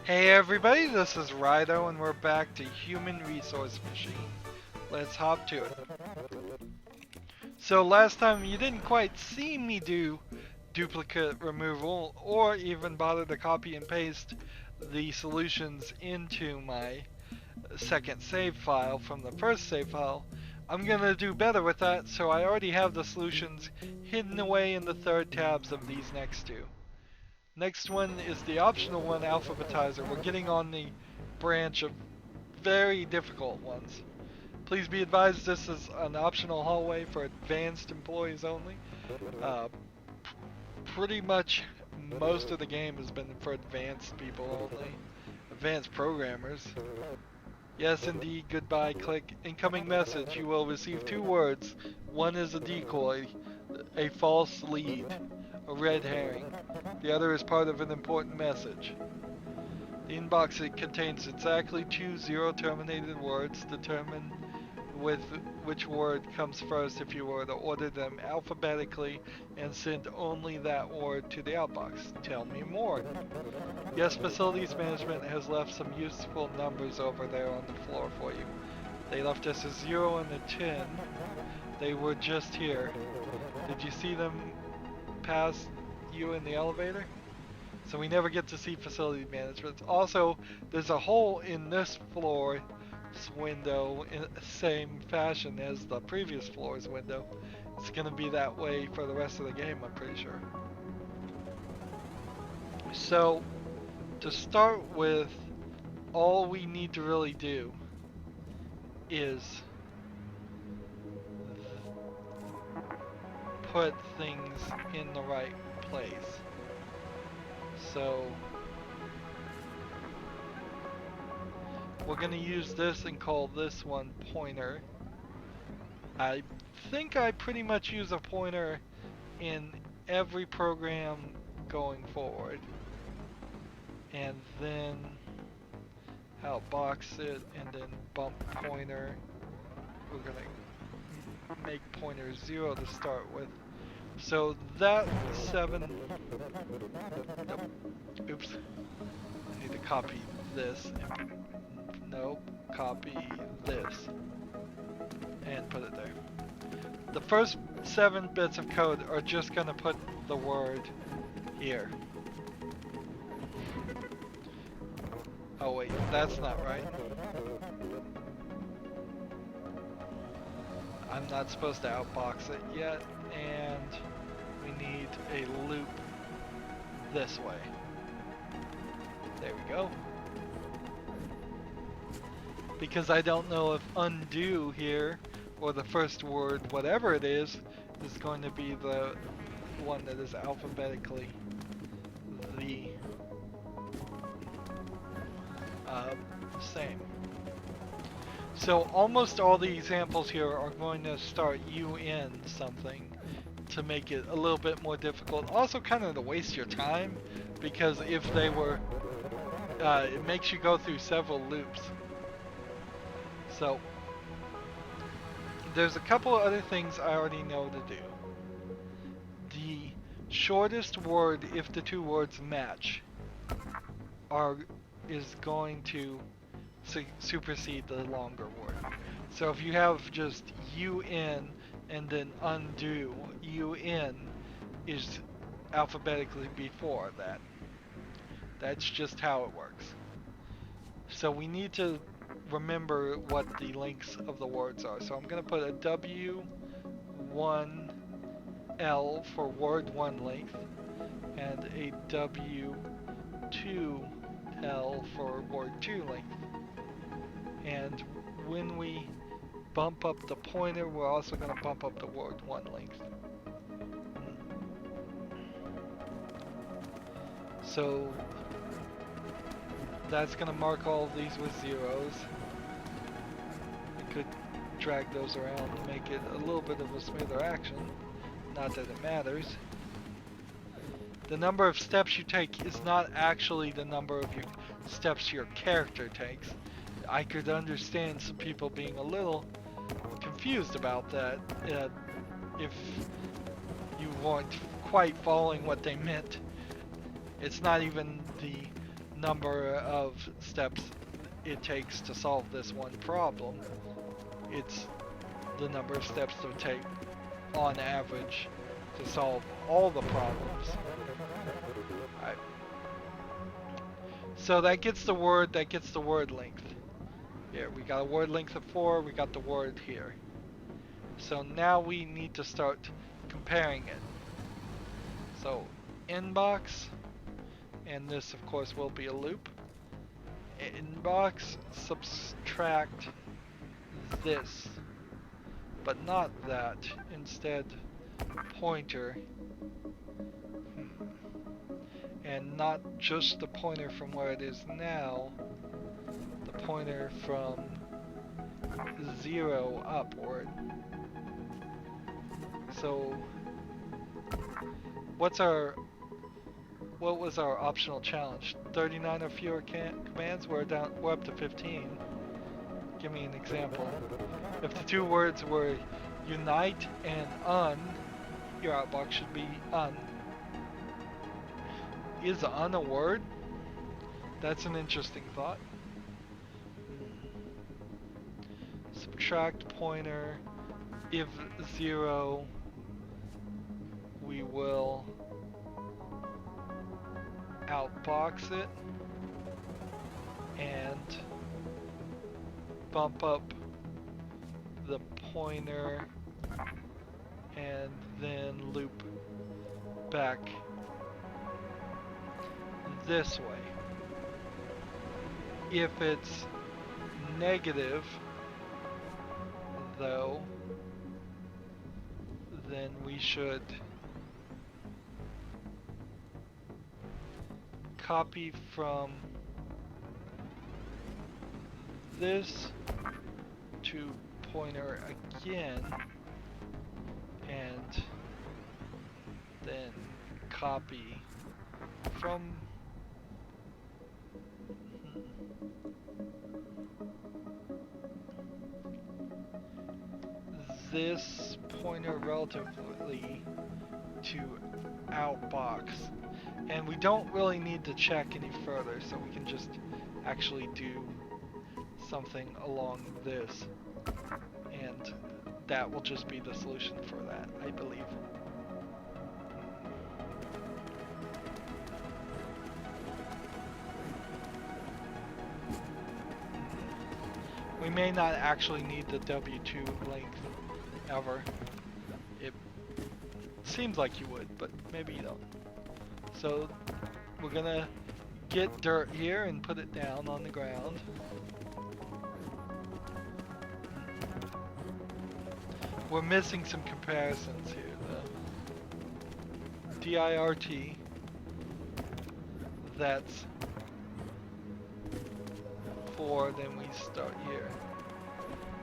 Hey everybody, this is Rydo and we're back to Human Resource Machine. Let's hop to it. So last time you didn't quite see me do duplicate removal or even bother to copy and paste the solutions into my second save file from the first save file. I'm gonna do better with that, so I already have the solutions hidden away in the third tabs of these next two. Next one is the optional one, alphabetizer. We're getting on the branch of very difficult ones. Please be advised this is an optional hallway for advanced employees only. Uh, Pretty much most of the game has been for advanced people only. Advanced programmers. Yes, indeed, goodbye, click. Incoming message. You will receive two words. One is a decoy, a false lead, a red herring. The other is part of an important message. The inbox it contains exactly two zero-terminated words. Determine with which word comes first if you were to order them alphabetically and send only that word to the outbox. Tell me more. Yes, facilities management has left some useful numbers over there on the floor for you. They left us a 0 and a 10. They were just here. Did you see them pass you in the elevator? So we never get to see facility management. Also, there's a hole in this floor's window in the same fashion as the previous floor's window. It's going to be that way for the rest of the game, I'm pretty sure. So, to start with, all we need to really do is put things in the right place. So, we're going to use this and call this one pointer. I think I pretty much use a pointer in every program going forward. And then outbox it and then bump pointer. We're gonna make pointer 0 to start with. So that 7, nope, oops, I need to copy this, nope, copy this, and put it there. The first 7 bits of code are just gonna put the word here. Oh wait, that's not right. I'm not supposed to outbox it yet, and we need a loop this way. There we go. Because I don't know if undo here, or the first word, whatever it is going to be the one that is alphabetically the same. So almost all the examples here are going to start you in something to make it a little bit more difficult. Also kind of to waste your time, because if they were, it makes you go through several loops. So there's a couple of other things I already know to do. The shortest word, if the two words match, is going to supersede the longer word. So if you have just UN and then undo, UN is alphabetically before that. That's just how it works. So we need to remember what the lengths of the words are. So I'm going to put a W1L for word 1 length and a W2L for word 2 length. And when we bump up the pointer, we're also going to bump up the word 1 length. So that's going to mark all of these with zeros. I could drag those around to make it a little bit of a smoother action. Not that it matters. The number of steps you take is not actually the number of your steps your character takes. I could understand some people being a little confused about that if you weren't quite following what they meant. It's not even the number of steps it takes to solve this one problem. It's the number of steps to take on average to solve all the problems. Alright. So that gets the word length. Here, we got a word length of 4, we got the word here. So now we need to start comparing it. So inbox, and this of course will be a loop. Inbox, subtract this, but not that. Instead, pointer. And not just the pointer from where it is now, the pointer from 0 upward. So what was our optional challenge? 39 or fewer commands? We're up to 15. Give me an example. If the two words were unite and your outbox should be un. Is un a word? That's an interesting thought. Subtract pointer. If 0, we will outbox it and bump up the pointer and then loop back this way. If it's negative, though, then we should copy from this to pointer again and then copy from this pointer relatively to outbox. And we don't really need to check any further, so we can just actually do something along this. And that will just be the solution for that, I believe. We may not actually need the W2 length ever. It seems like you would, but maybe you don't. So we're gonna get dirt here and put it down on the ground. We're missing some comparisons here though. DIRT, that's 4, then we start here.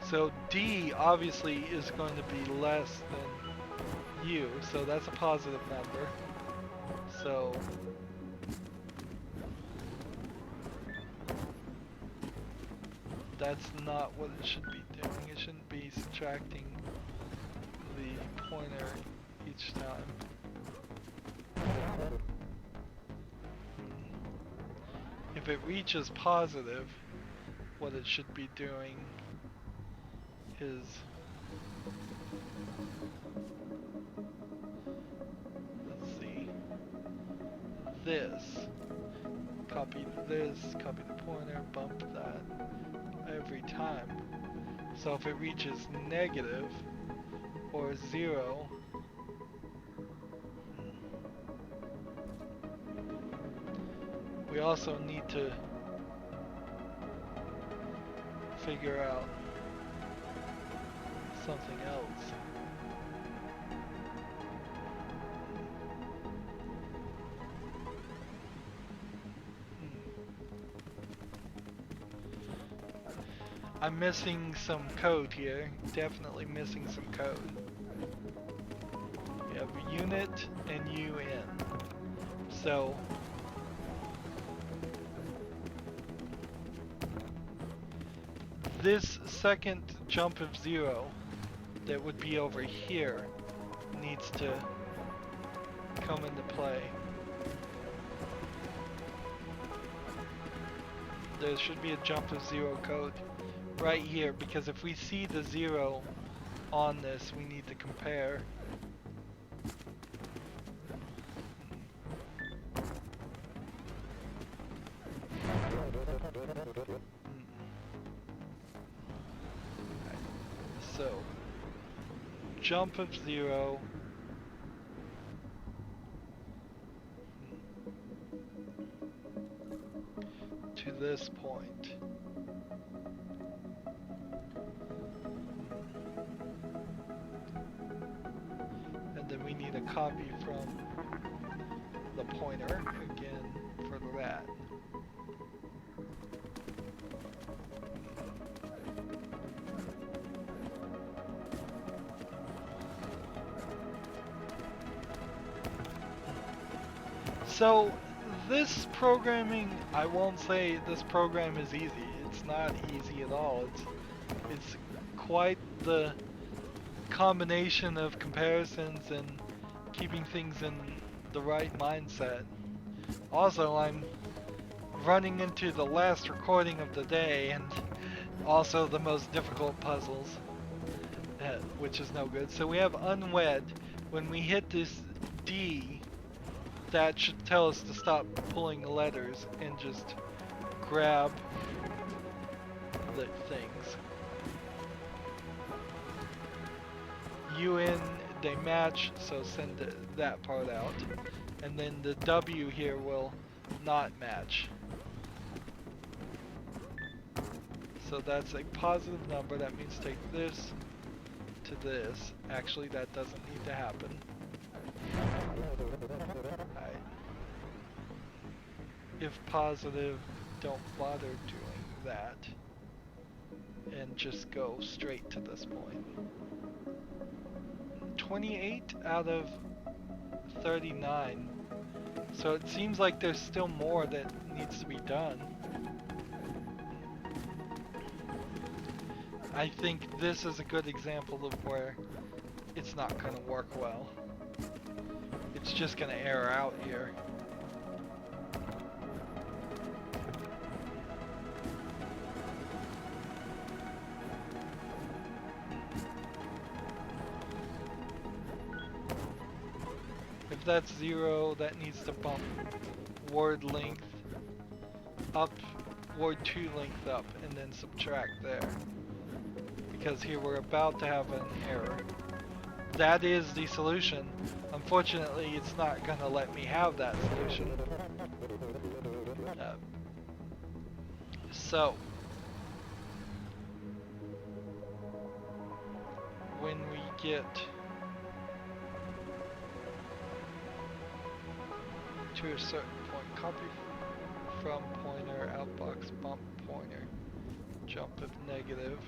So D obviously is going to be less than U, so that's a positive number. So that's not what it should be doing. It shouldn't be subtracting the pointer each time. If it reaches positive, what it should be doing is this, copy the pointer, bump that every time. So if it reaches negative or 0, we also need to figure out something else. I'm missing some code here. Definitely missing some code. We have unit and UN. So this second jump of 0 that would be over here needs to come into play. there should be a jump of 0 code right here, because if we see the 0 on this, we need to compare. So, jump of 0. To this point. And then we need a copy from the pointer again for that. So this programming, I won't say this program is easy. It's not easy at all. It's quite the combination of comparisons and keeping things in the right mindset. Also, I'm running into the last recording of the day and also the most difficult puzzles, which is no good. So we have unwed. When we hit this D, that should tell us to stop pulling the letters and just grab the things. UN, they match, so send that part out. And then the W here will not match. So that's a positive number. That means take this to this. Actually, that doesn't need to happen. Alright. If positive, don't bother doing that. And just go straight to this point. 28 out of 39. So it seems like there's still more that needs to be done. I think this is a good example of where it's not going to work well. It's just going to error out here. If that's 0, that needs to bump word length up, word 2 length up, and then subtract there. Because here we're about to have an error. That is the solution. Unfortunately, it's not going to let me have that solution. So, when we get to a certain point, copy from pointer, outbox bump pointer, jump if negative.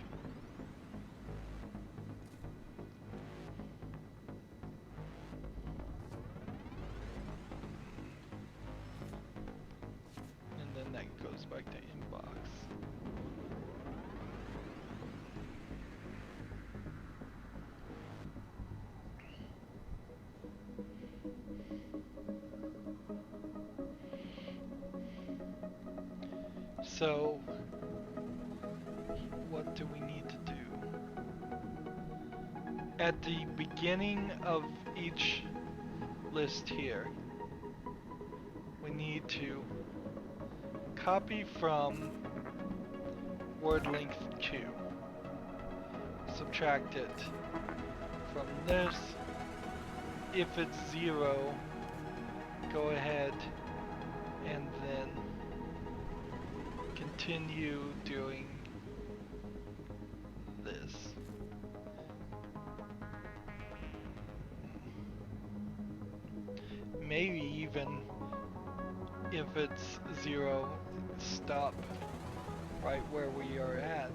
And then that goes back to inbox. So, what do we need to do? At the beginning of each list here, we need to copy from word length 2, subtract it from this. If it's 0, go ahead and then continue doing this. Maybe even if it's 0, stop right where we are at.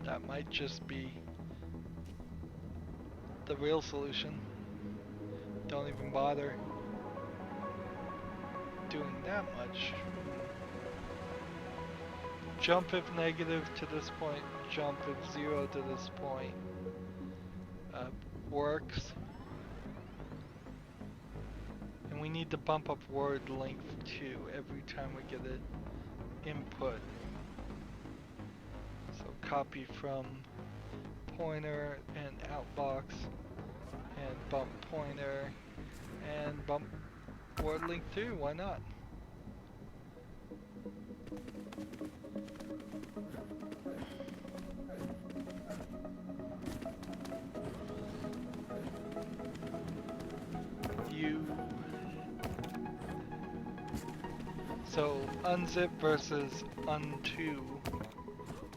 That might just be the real solution. Don't even bother doing that much. Jump if negative to this point, jump if 0 to this point. Works. And we need to bump up word length 2 every time we get input. So copy from pointer and outbox and bump pointer and bump word link 2, why not? So unzip versus unto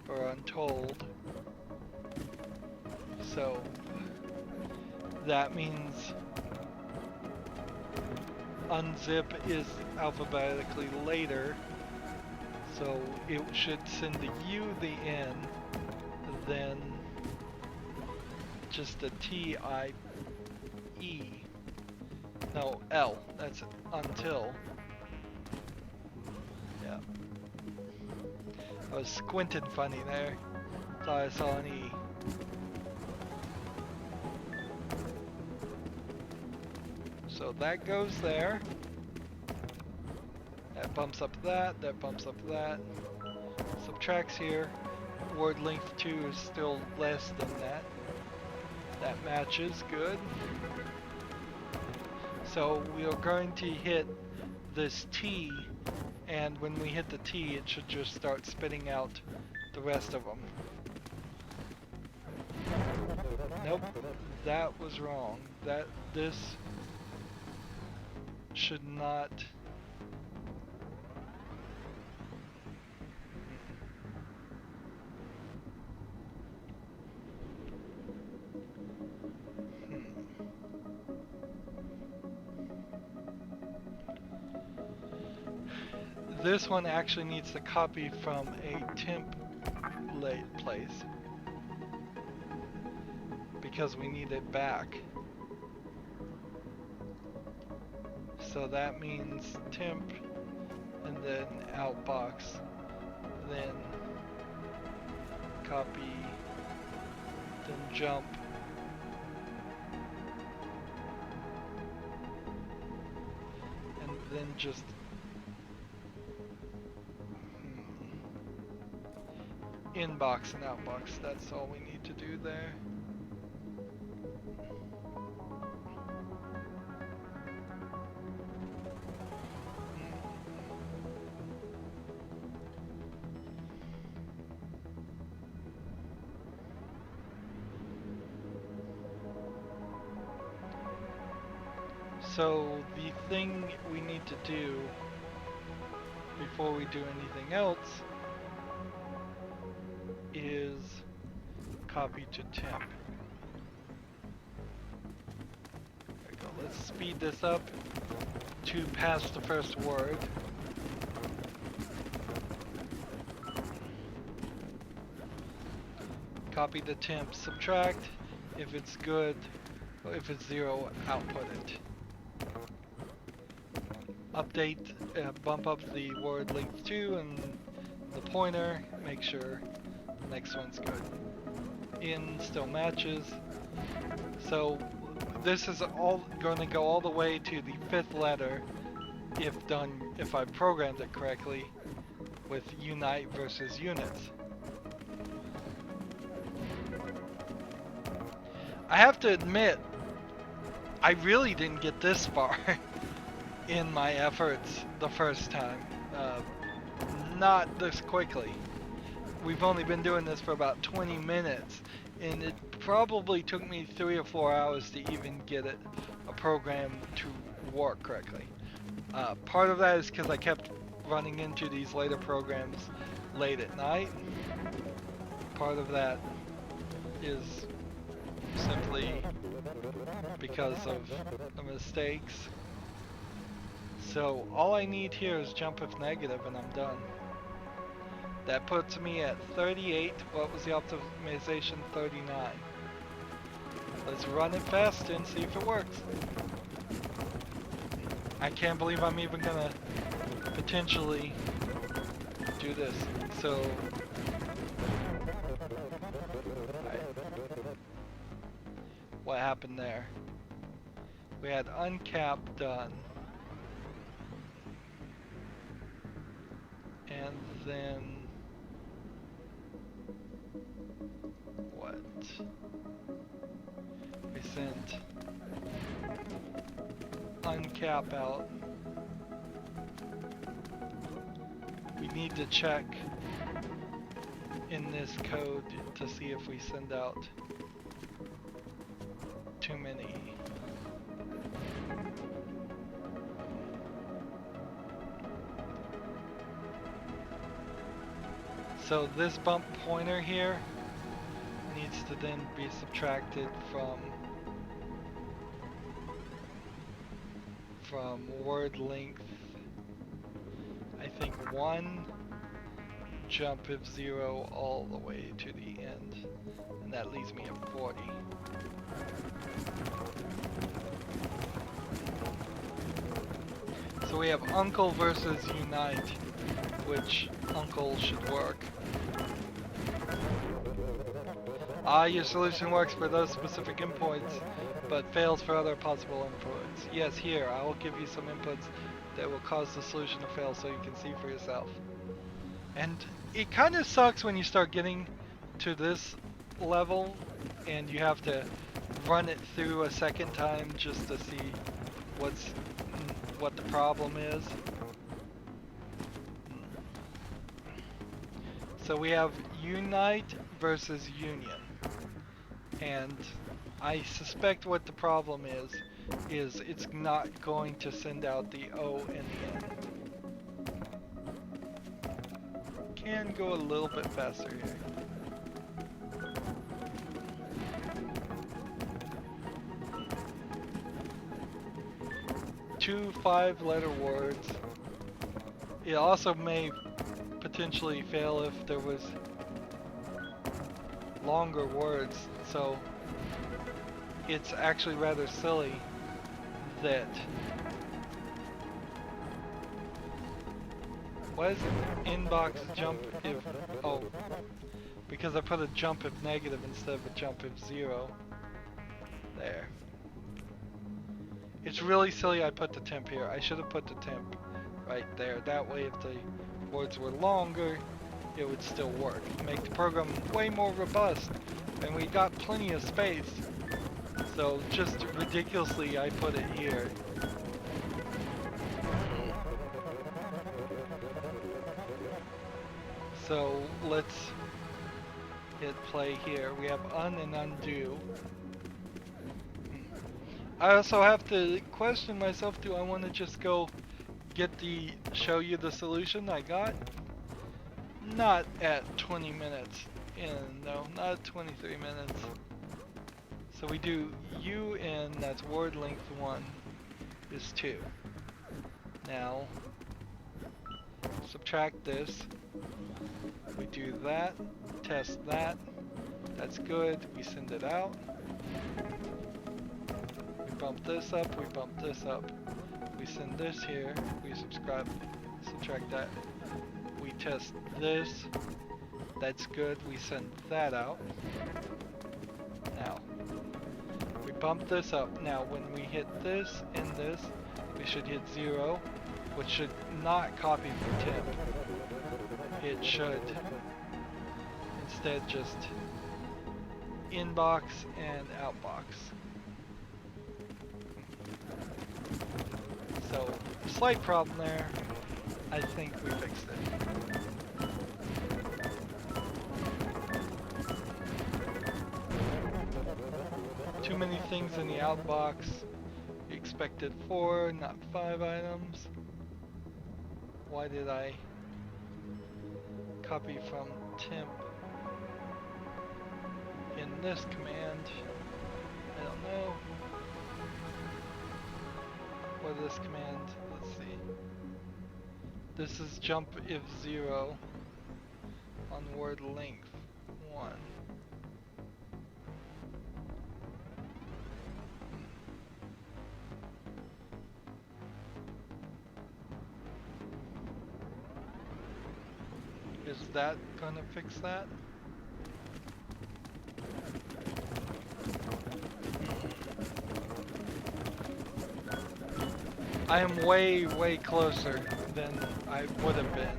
or untold. So that means unzip is alphabetically later. So it should send the U the N, then just a T-I-E. No, L. That's until. Yeah. I was squinting funny there. Thought I saw an E. So that goes there. That bumps up that bumps up that. Subtracts here. Word length 2 is still less than that. That matches, good. So we are going to hit this T, and when we hit the T, it should just start spitting out the rest of them. Nope, that was wrong. This should not. This one actually needs to copy from a template place because we need it back. So that means temp and then outbox, then copy, then jump, and then just inbox and outbox. That's all we need to do there. So the thing we need to do before we do anything else is copy to temp. There we go. Let's speed this up to past the first word. Copy the temp, subtract. If it's good, if it's 0, output it. Update, bump up the word length 2 and the pointer, make sure the next one's good. In still matches. So this is all going to go all the way to the 5th letter if I programmed it correctly with unite versus units. I have to admit, I really didn't get this far in my efforts the first time. Not this quickly. We've only been doing this for about 20 minutes, and it probably took me 3 or 4 hours to even get a program to work correctly. Part of that is because I kept running into these later programs late at night. Part of that is simply because of the mistakes. So all I need here is jump if negative and I'm done. That puts me at 38. What was the optimization? 39. Let's run it fast and see if it works. I can't believe I'm even gonna potentially do this. So what happened there? We had uncap done. And then what? We send uncap out. We need to check in this code to see if we send out too many. So this bump pointer here needs to then be subtracted from word length, I think 1, jump of 0 all the way to the end, and that leaves me at 40. So we have uncle versus unite, which uncle should work. Your solution works for those specific endpoints, but fails for other possible inputs. Yes, here, I will give you some inputs that will cause the solution to fail so you can see for yourself. And it kind of sucks when you start getting to this level and you have to run it through a second time just to see what the problem is. So we have unite versus union. And I suspect what the problem is it's not going to send out the O and the N. Can go a little bit faster here. Two 5-letter words. It also may potentially fail if there was longer words, so it's actually rather silly that why is inbox jump if because I put a jump if negative instead of a jump if 0 there. It's really silly I put the temp here. I should have put the temp right there. That way if the words were longer, it would still work. Make the program way more robust, and we got plenty of space. So just ridiculously, I put it here. So let's hit play here. We have un and undo. I also have to question myself, do I want to just go show you the solution I got? Not at 20 minutes in, no, not at 23 minutes. So we do UN, that's word length 1, is 2. Now, subtract this. We do that, test that, that's good, we send it out. We bump this up, we bump this up. We send this here, we subtract that. We test this, that's good, we send that out. Now, we bump this up. Now when we hit this and this, we should hit 0, which should not copy from temp. It should instead just inbox and outbox. So, slight problem there. I think we fixed it. Too many things in the outbox. We expected 4, not 5 items. Why did I copy from temp in this command? I don't know. What is this command? Let's see. This is jump if 0 on word length 1. Is that gonna fix that? I am way closer than I would have been.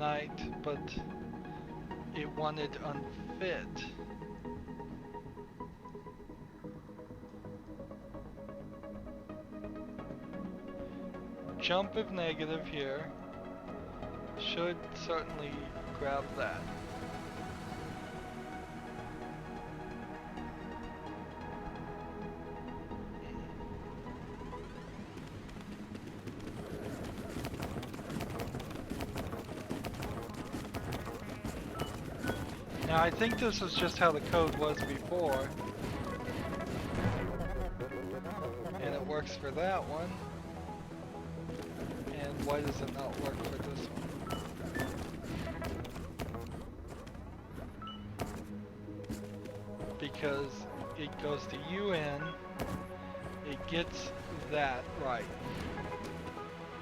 night, but it wanted unfit. Jump if negative here. Should certainly grab that. Now I think this is just how the code was before. And it works for that one. And why does it not work for this one? Because it goes to UN, it gets that right.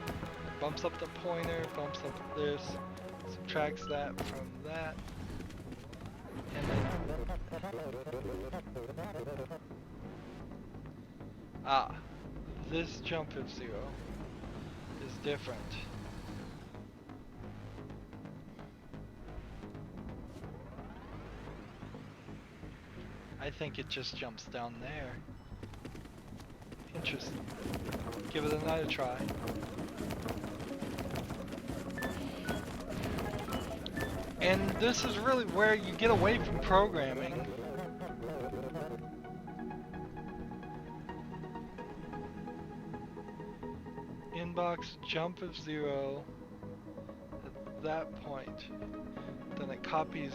It bumps up the pointer, bumps up this, subtracts that from that. And then this jump of 0 is different. I think it just jumps down there. Interesting. Give it another try. And this is really where you get away from programming. Inbox jump of 0 at that point. Then it copies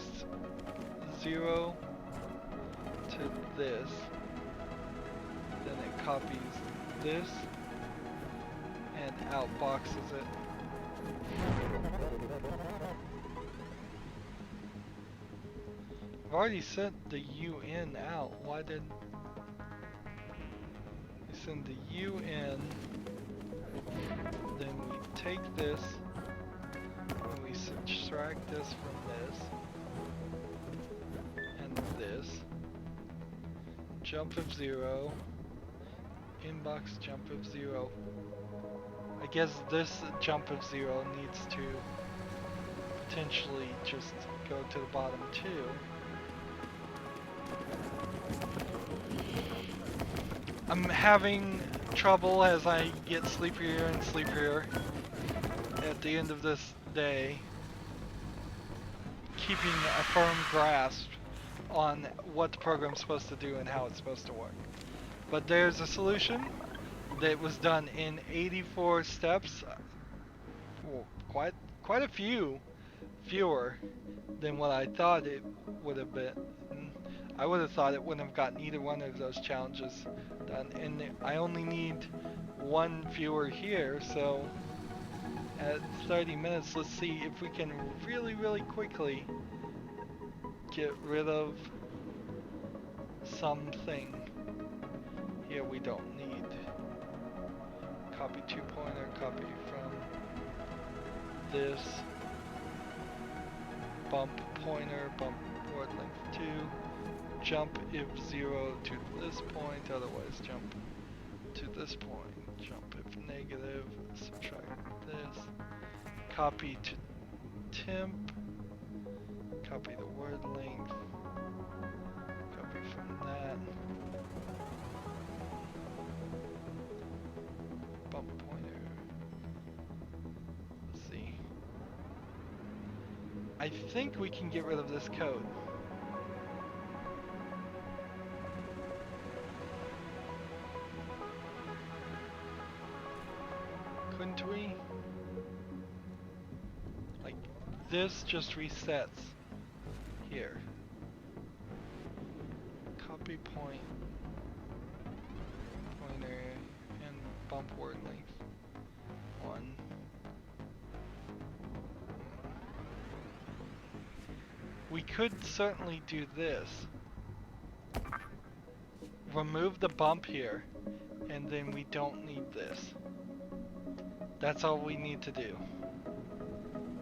0 to this. Then it copies this and outboxes it. I've already sent the UN out. Why did we send the UN? Then we take this and we subtract this from this and this. Jump of 0. Inbox jump of 0. I guess this jump of 0 needs to potentially just go to the bottom too. I'm having trouble as I get sleepier and sleepier at the end of this day, keeping a firm grasp on what the program's supposed to do and how it's supposed to work. But there's a solution that was done in 84 steps, well, quite a few fewer than what I thought it would have been. I would have thought it wouldn't have gotten either one of those challenges done, and I only need one fewer here, so at 30 minutes, let's see if we can really quickly get rid of something here we don't need. Copy 2 pointer, copy from this, bump pointer, bump word length 2, jump if 0 to this point, otherwise jump to this point, jump if negative, subtract this, copy to temp, copy the word length, copy from that, bump pointer, let's see. I think we can get rid of this code. Couldn't we? Like, this just resets here. Copy point, pointer, and bump word length 1. We could certainly do this. Remove the bump here, and then we don't need this. That's all we need to do.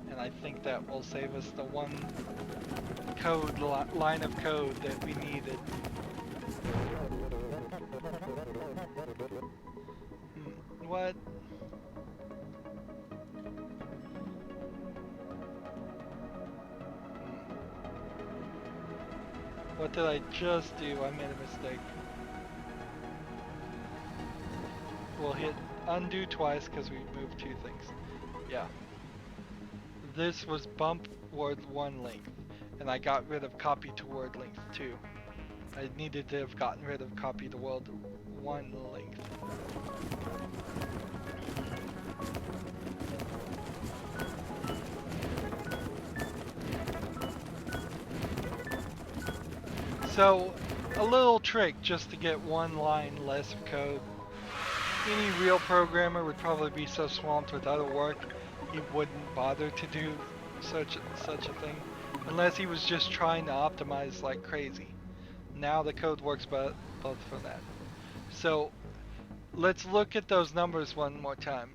And I think that will save us the one code line of code that we needed. What? What did I just do? I made a mistake. We'll hit undo twice because we moved two things. Yeah. This was bump word 1 length, and I got rid of copy to word length 2. I needed to have gotten rid of copy to word 1 length. So, a little trick just to get one line less of code. Any real programmer would probably be so swamped with other work, he wouldn't bother to do such a thing, unless he was just trying to optimize like crazy. Now the code works both for that. So, let's look at those numbers one more time.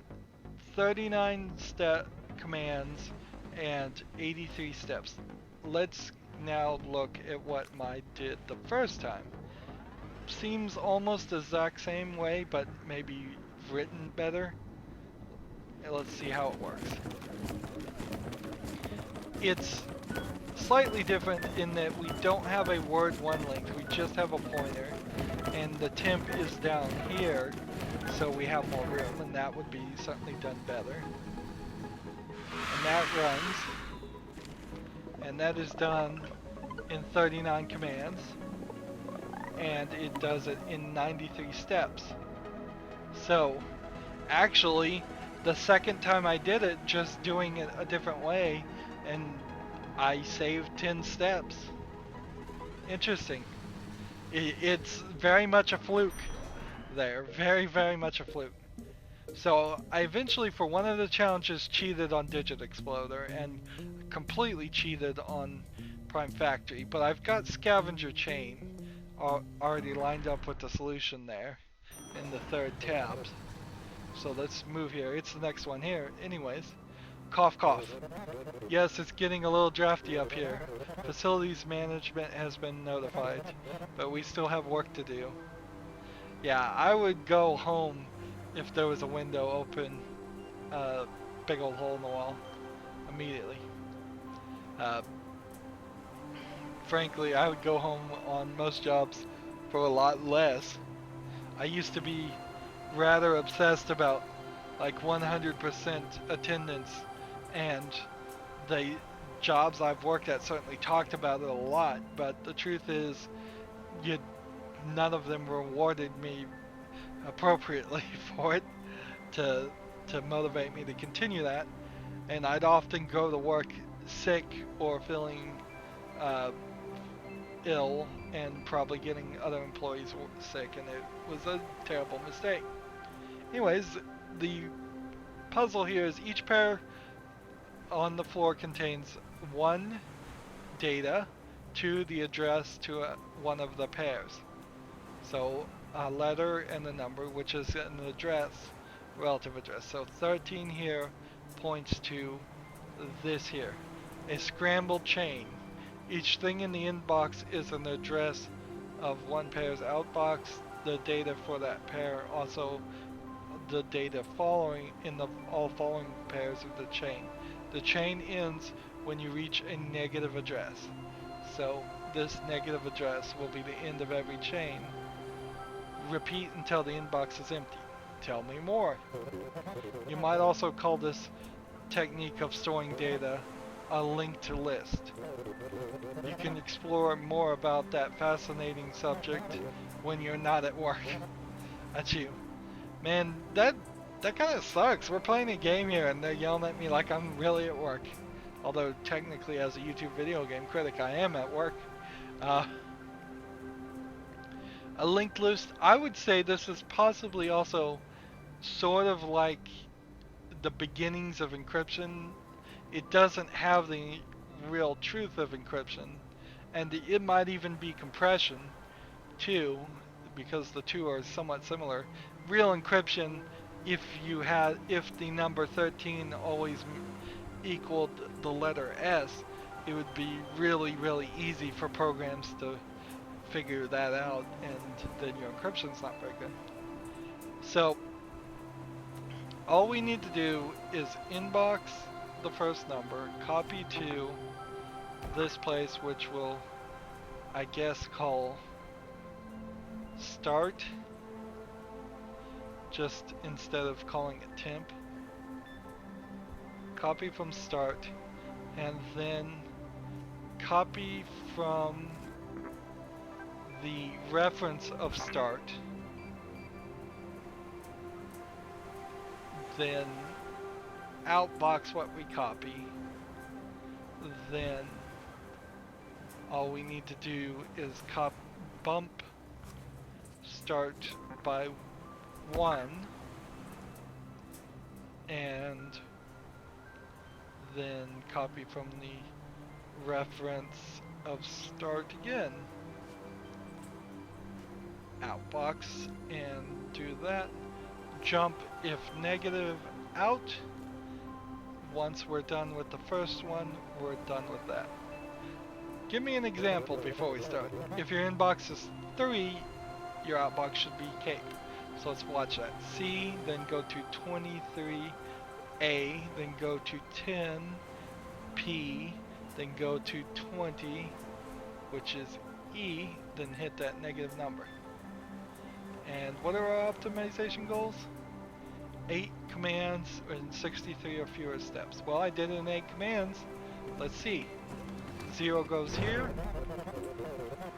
39 step commands and 83 steps. Let's now look at what I did the first time. Seems almost the exact same way, but maybe written better. Let's see how it works. It's slightly different in that we don't have a word 1 length, we just have a pointer, and the temp is down here, so we have more room, and that would be certainly done better. And that runs, and that is done in 39 commands, and it does it in 93 steps. So, actually, the second time I did it, just doing it a different way, and I saved 10 steps. Interesting. It's very much a fluke there. Very, very much a fluke. So I eventually, for one of the challenges, cheated on Digit Exploder and completely cheated on Prime Factory. But I've got Scavenger Chain already lined up with the solution there in the third tab. So let's move here. It's the next one here. Anyways, cough cough. Yes, it's getting a little drafty up here. Facilities management has been notified, but we still have work to do. Yeah, I would go home if there was a window open, big old hole in the wall, immediately. Frankly, I would go home on most jobs for a lot less. I used to be rather obsessed about like 100% attendance, and the jobs I've worked at certainly talked about it a lot, but the truth is none of them rewarded me appropriately for it to motivate me to continue that, and I'd often go to work sick or feeling ill and probably getting other employees sick, and it was a terrible mistake. Anyways, the puzzle here is each pair on the floor contains 1 data, 2 the address to one of the pairs. So a letter and a number, which is an address, relative address. So 13 here points to this here. A scrambled chain. Each thing in the inbox is an address of one pair's outbox, the data for that pair, also the data following in the all following pairs of the chain. The chain ends when you reach a negative address. So this negative address will be the end of every chain. Repeat until the inbox is empty. Tell me more. You might also call this technique of storing data a linked list. You can explore more about that fascinating subject when you're not at work. That's you. Man, that kind of sucks. We're playing a game here and they're yelling at me like I'm really at work. Although technically as a YouTube video game critic I am at work. A linked list, I would say this is possibly also sort of like the beginnings of encryption. It doesn't have the real truth of encryption, and it might even be compression too, because the two are somewhat similar. Real encryption, if the number 13 always equaled the letter S, it would be really, really easy for programs to figure that out, and then your encryption's not very good. So all we need to do is inbox the first number, copy to this place, which will I guess call start, just instead of calling it temp. Copy from start, and then copy from the reference of start, then outbox what we copy, then all we need to do is bump start by 1, and then copy from the reference of start again. Outbox and do that. Jump if negative out. Once we're done with the first one, we're done with that. Give me an example before we start. If your inbox is 3, your outbox should be cape. So let's watch that. C, then go to 23, A, then go to 10, P, then go to 20, which is E, then hit that negative number. And what are our optimization goals? 8 commands and 63 or fewer steps. Well, I did it in 8 commands. Let's see. 0 goes here.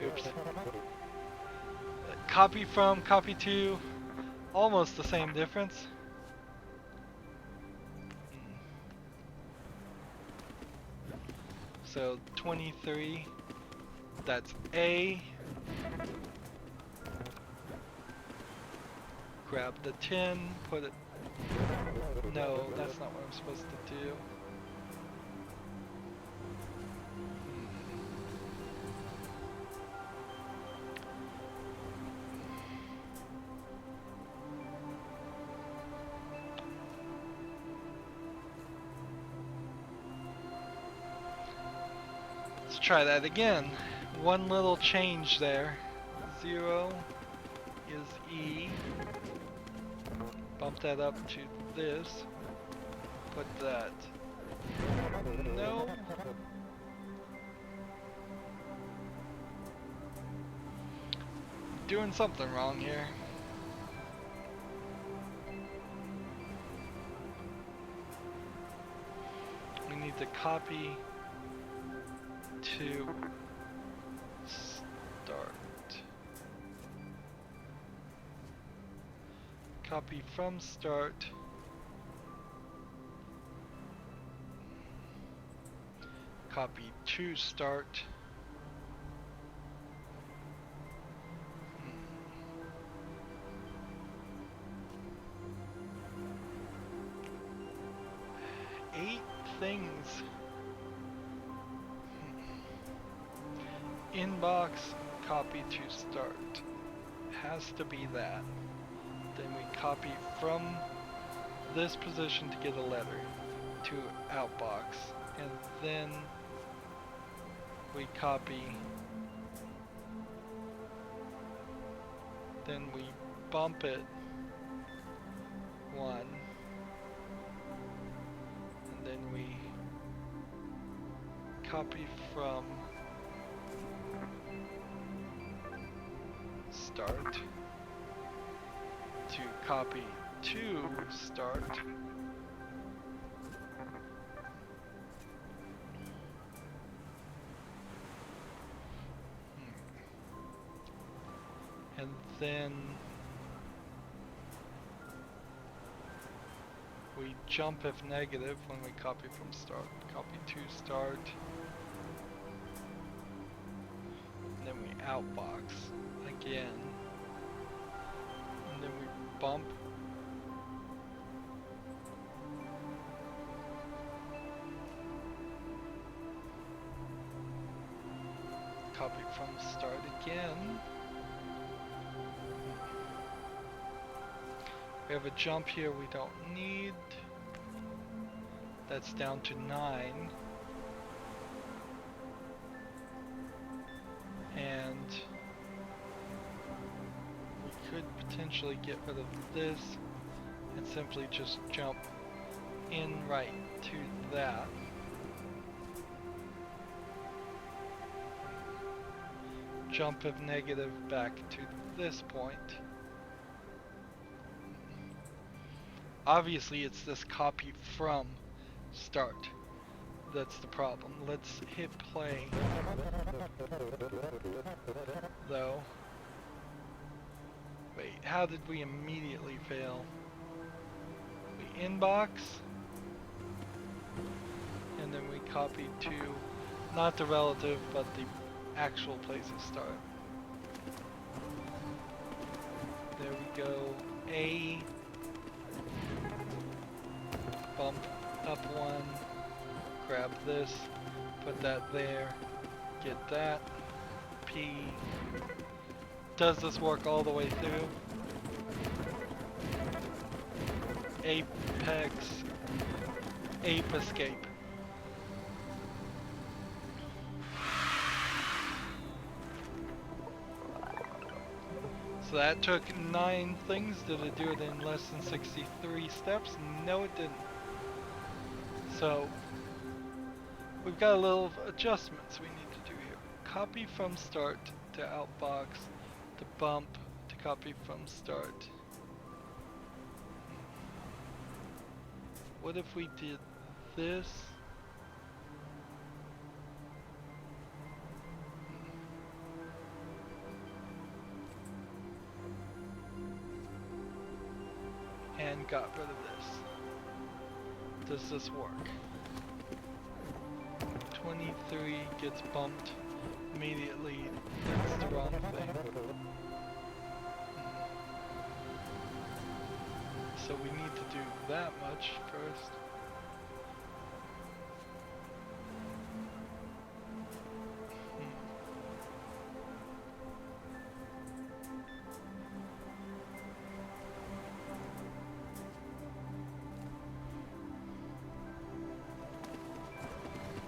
Oops. Copy from, copy to, almost the same difference. So 23, that's A. Grab the 10, put it, no, that's not what I'm supposed to do. Let's try that again. One little change there. 0 is E. Bump that up to this. Put that. No. Doing something wrong here. We need to copy to start. Copy from start. Copy to start. Eight things. Inbox, copy to start. Has to be that. Then we copy from this position to get a letter to outbox, and then we copy, then we bump it 1, and then we copy from start to copy to start. And then we jump if negative when we copy from start. Copy to start. And then we outbox again. And then we bump. Copy from start again. We have a jump here we don't need. That's down to 9. And we could potentially get rid of this and simply just jump in right to that. jump if negative back to this point. Obviously it's this copy from start that's the problem. Let's hit play though. Wait, how did we immediately fail? We inbox and then we copy to not the relative but the actual place of start. There we go. A, bump up one, grab this, put that there, get that. P. Does this work all the way through? Apex, ape escape. So that took 9 things. Did it do it in less than 63 steps? No, it didn't. So we've got a little adjustments we need to do here. Copy from start to outbox, to bump, to copy from start. What if we did this? And got rid of this. Does this work? 23 gets bumped immediately. That's the wrong thing. So we need to do that much first.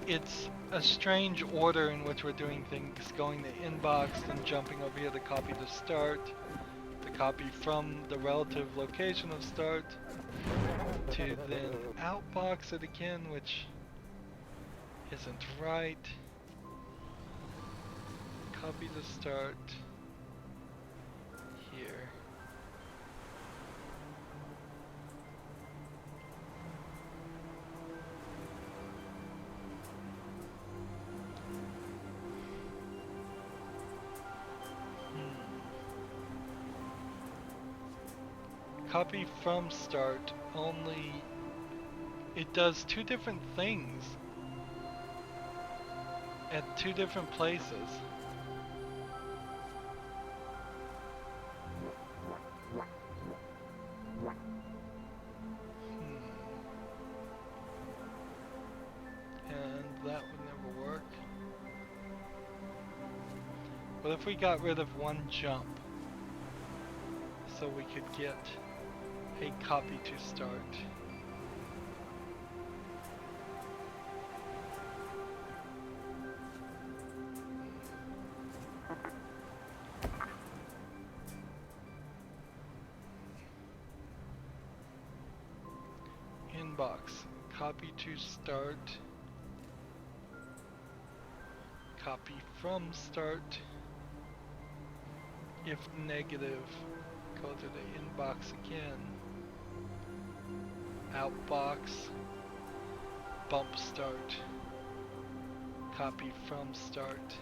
It's a strange order in which we're doing things, going to inbox, then jumping over here to copy to start, to copy from the relative location of start, to then outbox it again, which isn't right. Copy to start here. Copy from start, only it does 2 different things at 2 different places. And that would never work. What if we got rid of 1 jump so we could get a copy to start? Inbox, copy to start, copy from start. If negative, go to the inbox again. Outbox, bump start, copy from start.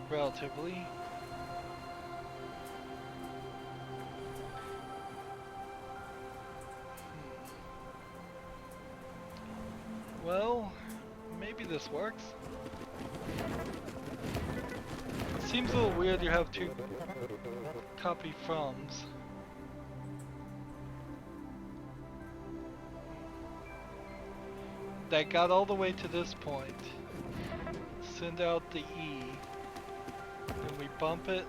Relatively. Well, maybe this works. It seems a little weird you have 2 copy froms. That got all the way to this point. Send out the E. Then we bump it.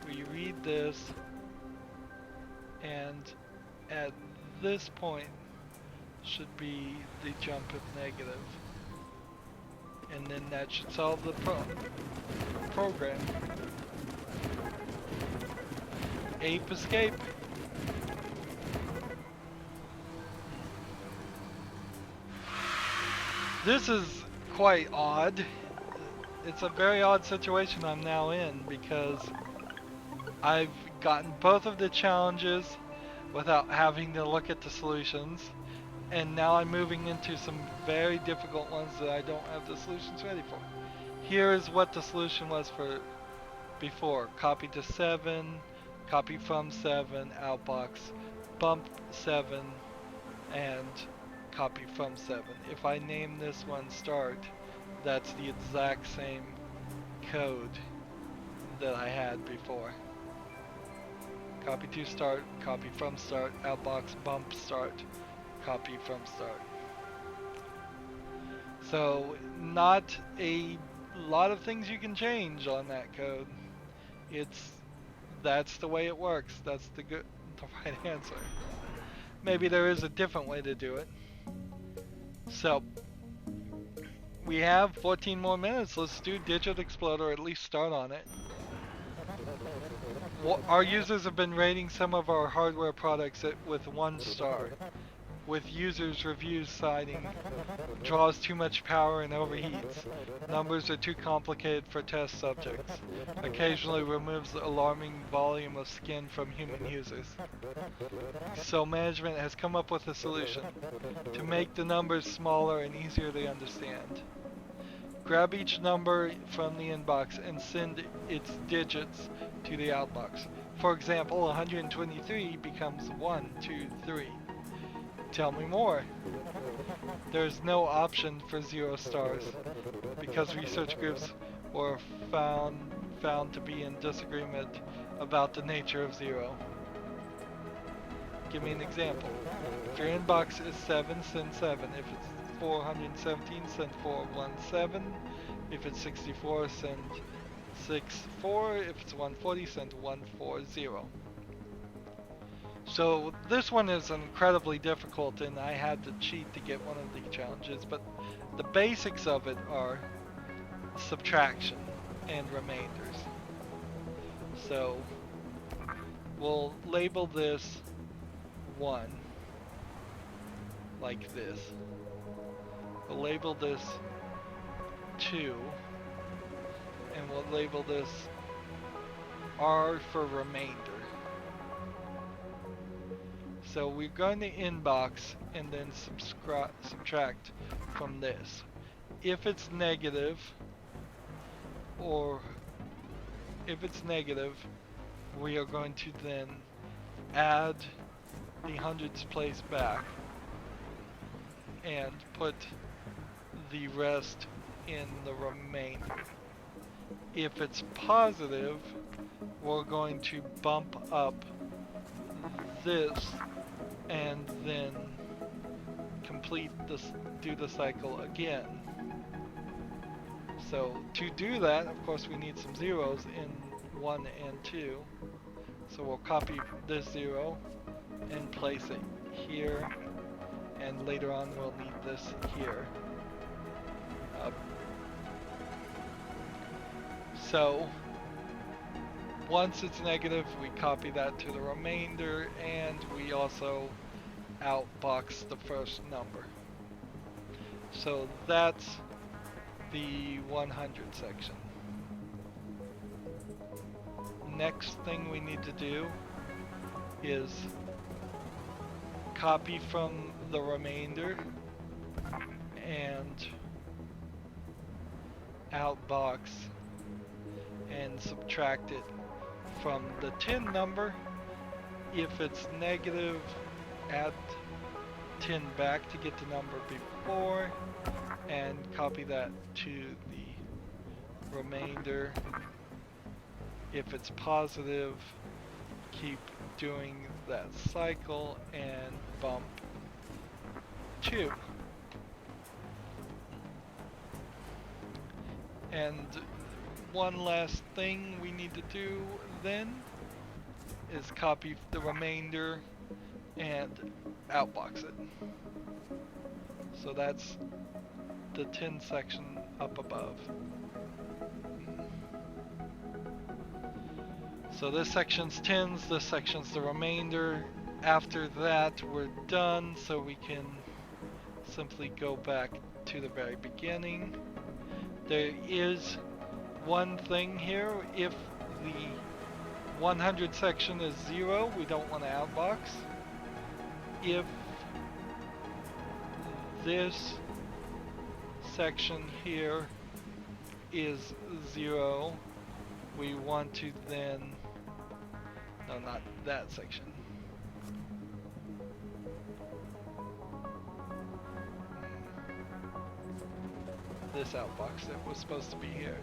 We read this. And at this point should be the jump if negative. And then that should solve the program. Ape escape. This is quite odd. It's a very odd situation I'm now in because I've gotten both of the challenges without having to look at the solutions, and now I'm moving into some very difficult ones that I don't have the solutions ready for. Here is what the solution was for before. Copy to 7, copy from 7, outbox, bump 7, and copy from 7. If I name this one start, that's the exact same code that I had before. Copy to start, copy from start, outbox, bump start, copy from start. So not a lot of things you can change on that code. That's the way it works. That's the right answer. Maybe there is a different way to do it. So we have 14 more minutes. Let's do Digit Explode, or at least start on it. Our users have been rating some of our hardware products with 1 star, with users' reviews citing draws too much power and overheats, numbers are too complicated for test subjects, occasionally removes alarming volume of skin from human users. So management has come up with a solution to make the numbers smaller and easier to understand. Grab each number from the inbox and send its digits to the outbox. For example, 123 becomes 1, 2, 3. Tell me more. There's no option for 0 stars because research groups were found to be in disagreement about the nature of 0. Give me an example. If your inbox is 7, send 7. If it's 417, send 417. If it's 64, send 64. If it's 140, send 140. So this one is incredibly difficult, and I had to cheat to get one of the challenges, but the basics of it are subtraction and remainders. So we'll label this 1 like this. We'll label this 2, and we'll label this R for remainder. So we're going to inbox and then subtract from this. If it's negative, we are going to then add the hundreds place back and put the rest in the remainder. If it's positive, we're going to bump up this and then do the cycle again. So to do that, of course, we need some zeros in 1 and 2. So we'll copy this 0 and place it here, and later on we'll need this here. So once it's negative, we copy that to the remainder, and we also outbox the first number. So that's the 100 section. Next thing we need to do is copy from the remainder and outbox and subtract it from the 10 number. If it's negative, add 10 back to get the number before, and copy that to the remainder. If it's positive, keep doing that cycle and bump 2. And one last thing we need to do then is copy the remainder and outbox it. So that's the 10 section up above. So this section's 10s, this section's the remainder. After that, we're done, so we can simply go back to the very beginning. There is one thing here. If the 100 section is 0, we don't want to outbox. If this section here is 0, we want to then, no, not that section. This outbox that was supposed to be here.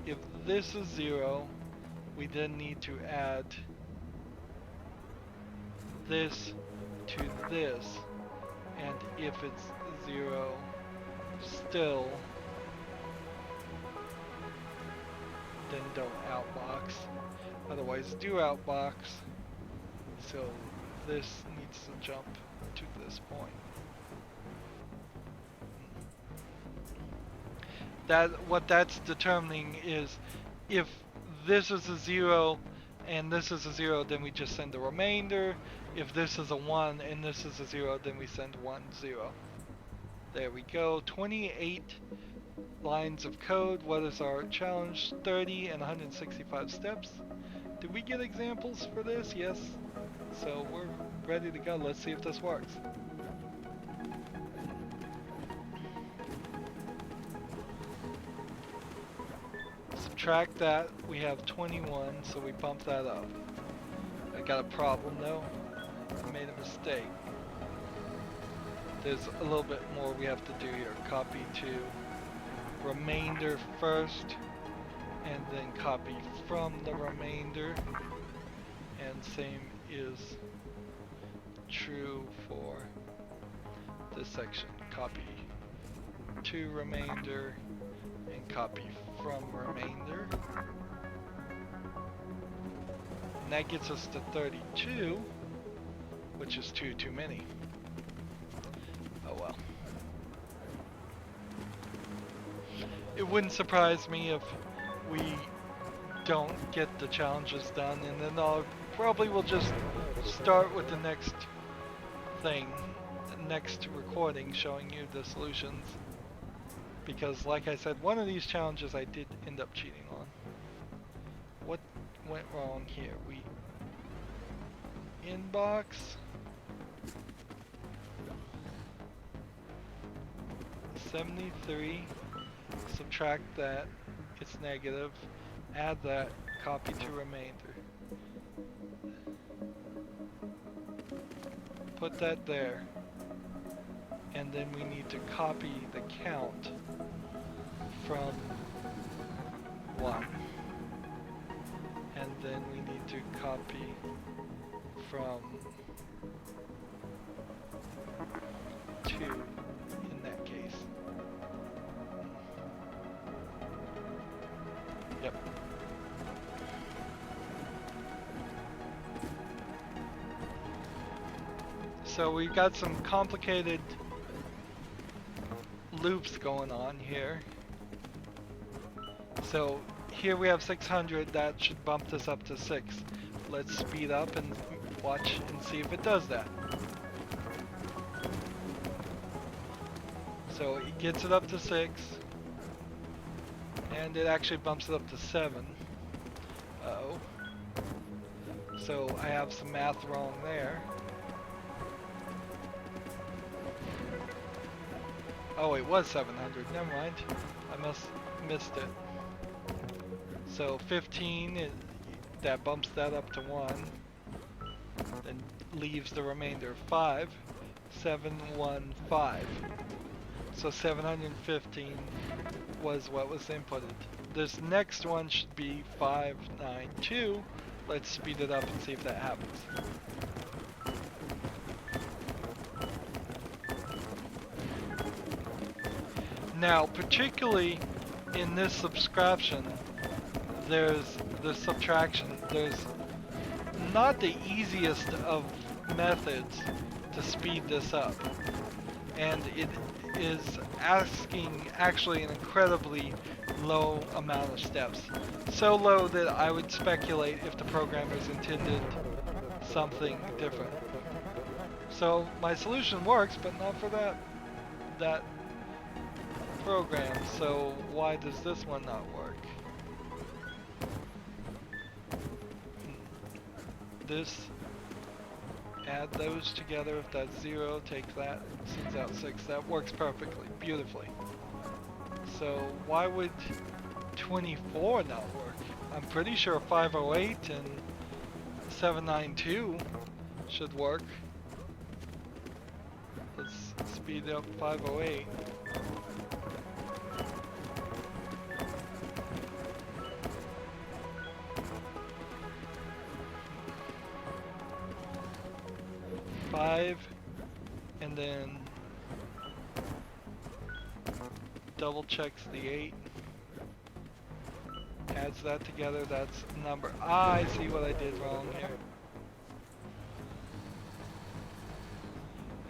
If this is 0, we then need to add this to this, and if it's 0 still, then don't outbox. Otherwise do outbox. So this needs to jump to this point. What that's determining is if this is a 0 and this is a 0, then we just send the remainder. If this is a 1 and this is a 0, then we send 1, 0. There we go. 28 lines of code. What is our challenge? 30 and 165 steps. Did we get examples for this? Yes. So we're ready to go. Let's see if this works. Subtract that, we have 21, so we bump that up. I got a problem though. I made a mistake. There's a little bit more we have to do here. Copy to remainder first, and then copy from the remainder. And same is true for this section. Copy to remainder and copy from remainder. And that gets us to 32, which is 2 too many. Oh well. It wouldn't surprise me if we don't get the challenges done, and then I'll probably will just start with the next thing, the next recording showing you the solutions. Because like I said, one of these challenges I did end up cheating on. What went wrong here? We inbox. $73. Subtract that. It's negative. Add that. Copy to remainder. Put that there. And then we need to copy the count from 1. And then we need to copy from 2 in that case. Yep. So we've got some complicated loops going on here. So here we have 600, that should bump this up to 6. Let's speed up and watch and see if it does that. So it gets it up to 6, and it actually bumps it up to 7. Uh-oh. So I have some math wrong there. Oh, it was 700. Never mind. I missed it. So 15, that bumps that up to 1. Then leaves the remainder 5. 715. So 715 was what was inputted. This next one should be 592. Let's speed it up and see if that happens. Now, particularly in this subtraction, there's not the easiest of methods to speed this up. And it is asking actually an incredibly low amount of steps. So low that I would speculate if the programmers intended something different. So my solution works, but not for that program, so why does this one not work? This, add those together. If that's 0, take that, sends out 6. That works perfectly, beautifully. So why would 24 not work? I'm pretty sure 508 and 792 should work. Let's speed up 508. And then double checks the 8, adds that together. That's number. I see what I did wrong here.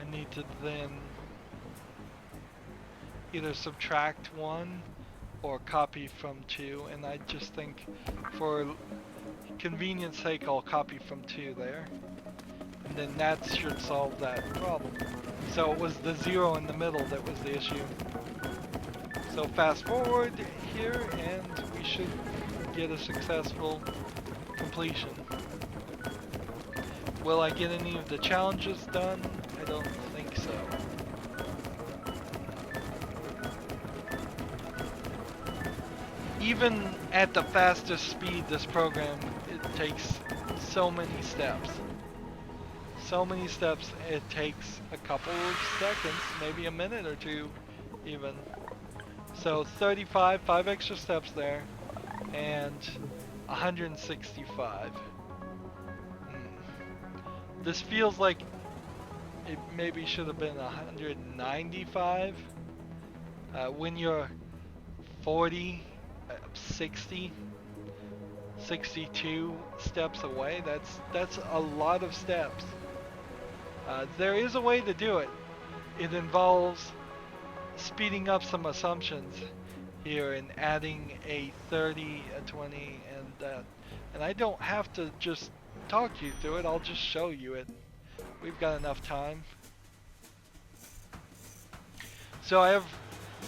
I need to then either subtract 1 or copy from 2, and I just think for convenience sake I'll copy from 2 there. And then that should solve that problem. So it was the 0 in the middle that was the issue. So fast forward here and we should get a successful completion. Will I get any of the challenges done? I don't think so. Even at the fastest speed, this program, it takes so many steps. So many steps, it takes a couple of seconds, maybe a minute or 2 even. So 35, 5 extra steps there, and 165. This feels like it maybe should have been 195. When you're 40, 60, 62 steps away, that's a lot of steps. There is a way to do it. It involves speeding up some assumptions here and adding a 30, a 20, and that. And I don't have to just talk you through it, I'll just show you it. We've got enough time. So I have,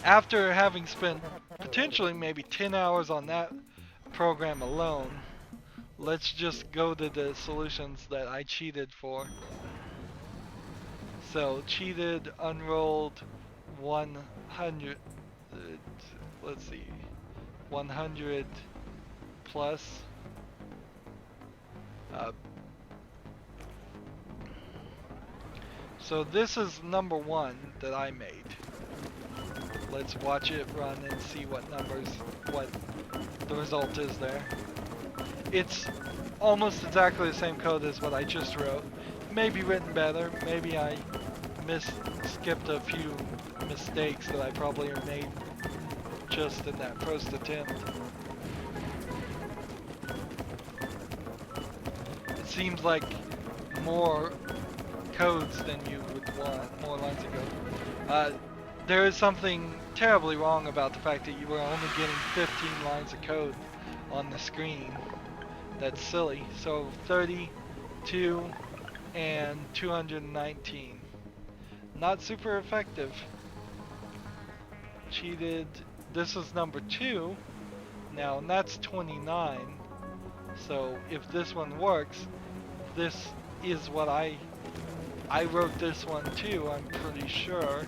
after having spent potentially maybe 10 hours on that program alone, let's just go to the solutions that I cheated for. So cheated, unrolled, 100, let's see, 100 plus. So this is number 1 that I made. Let's watch it run and see what numbers, what the result is there. It's almost exactly the same code as what I just wrote. Maybe written better, maybe I skipped a few mistakes that I probably made just in that first attempt. It seems like more codes than you would want, more lines of code. There is something terribly wrong about the fact that you were only getting 15 lines of code on the screen. That's silly. So 32 and 219. Not super effective. Cheated. This is number 2 now, and that's 29. So if this one works, this is what I wrote this one too, I'm pretty sure.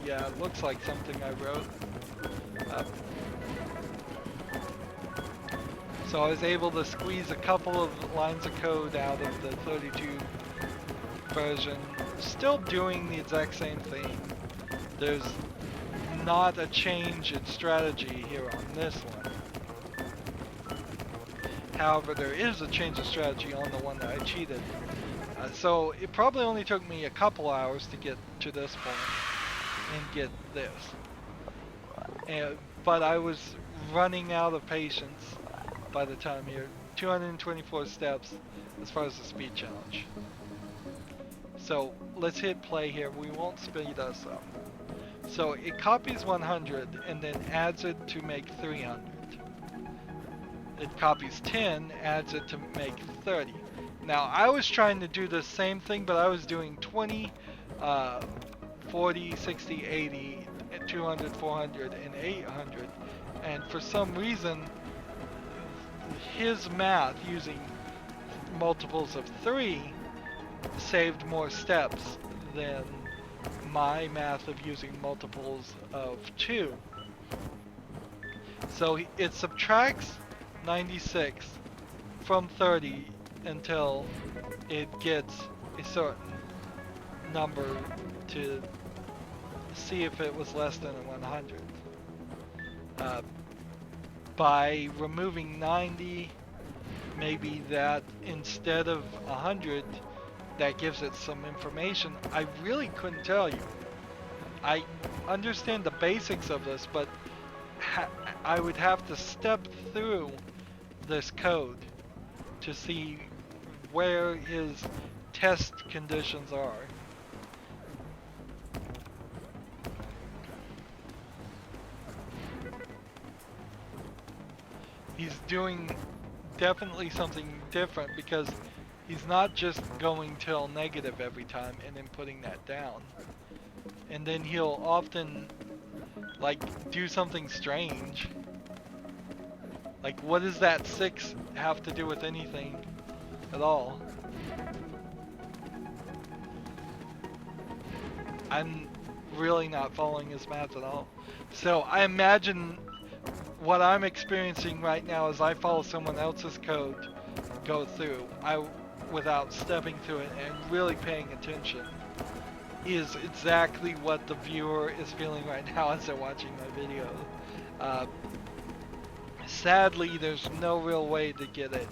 Yeah, it looks like something I wrote. So I was able to squeeze a couple of lines of code out of the 32 version, still doing the exact same thing. There's not a change in strategy here on this one. However, there is a change of strategy on the one that I cheated. So it probably only took me a couple hours to get to this point and get this. But I was running out of patience by the time here. 224 steps as far as the speed challenge. So let's hit play here. We won't speed us up. So it copies 100 and then adds it to make 300. It copies 10, adds it to make 30. Now I was trying to do the same thing, but I was doing 20 40, 60, 80, 200, 400, and 800. And for some reason, his math using multiples of 3 saved more steps than my math of using multiples of 2. So it subtracts 96 from 30 until it gets a certain number to see if it was less than 100. By removing 90, maybe that instead of 100, that gives it some information. I really couldn't tell you. I understand the basics of this, but I would have to step through this code to see where his test conditions are. He's doing definitely something different because he's not just going till negative every time and then putting that down. And then he'll often like do something strange. Like, what does that 6 have to do with anything at all? I'm really not following his math at all. So I imagine what I'm experiencing right now as I follow someone else's code go through, without stepping through it and really paying attention, is exactly what the viewer is feeling right now as they're watching my video. Sadly, there's no real way to get it.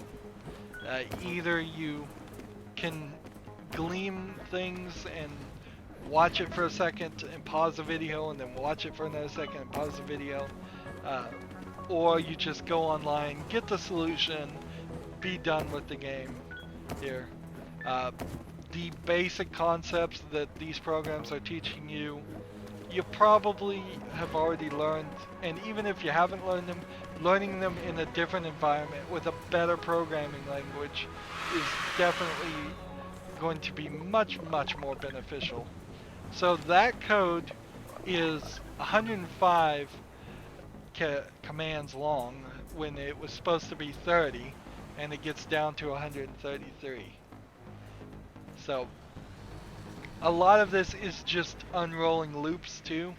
Either you can glean things and watch it for a second and pause the video and then watch it for another second and pause the video, or you just go online, get the solution, be done with the game here. The basic concepts that these programs are teaching you, you probably have already learned, and even if you haven't learned them, learning them in a different environment with a better programming language is definitely going to be much, much more beneficial. So that code is 105 commands long when it was supposed to be 30, and it gets down to 133. So a lot of this is just unrolling loops too,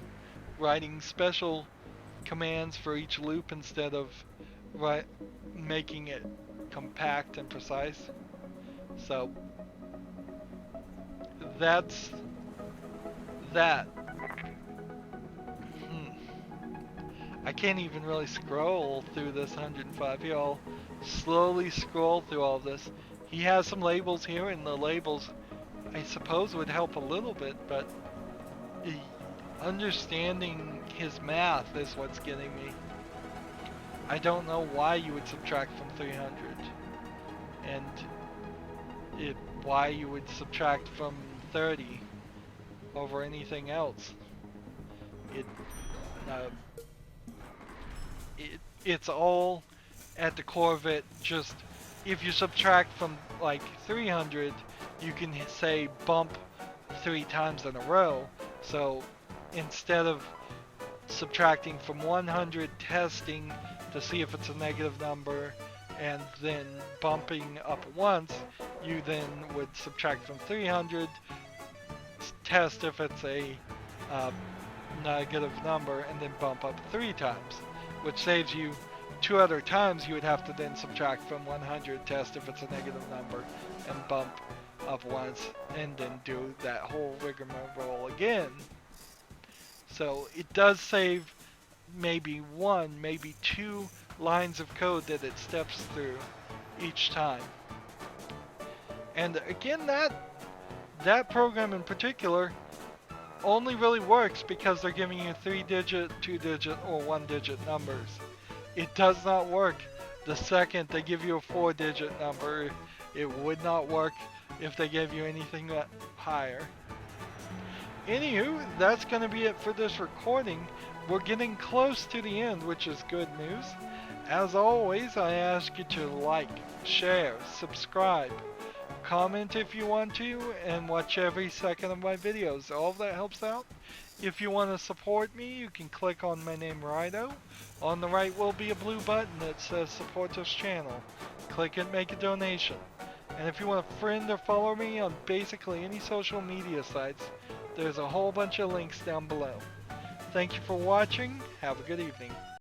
writing special commands for each loop instead of making it compact and precise. So that's that. I can't even really scroll through this 105 here. I'll slowly scroll through all of this. He has some labels here, and the labels I suppose would help a little bit, but understanding his math is what's getting me. I don't know why you would subtract from 300, and why you would subtract from 30 over anything else. It's all at the core of it. Just if you subtract from like 300, you can say bump 3 times in a row. So instead of subtracting from 100, testing to see if it's a negative number, and then bumping up once, you then would subtract from 300, test if it's a negative number, and then bump up 3 times, which saves you 2 other times. You would have to then subtract from 100, test if it's a negative number, and bump up once, and then do that whole rigmarole again. So it does save maybe 1, maybe 2 lines of code that it steps through each time. And again, that program in particular only really works because they're giving you 3-digit, 2-digit, or 1-digit numbers. It does not work the second they give you a 4-digit number. It would not work if they gave you anything higher. Anywho, that's going to be it for this recording. We're getting close to the end, which is good news. As always, I ask you to like, share, subscribe, comment if you want to, and watch every second of my videos. All of that helps out. If you want to support me, you can click on my name, Rydo. On the right will be a blue button that says support this channel. Click it, make a donation. And if you want to friend or follow me on basically any social media sites, there's a whole bunch of links down below. Thank you for watching. Have a good evening.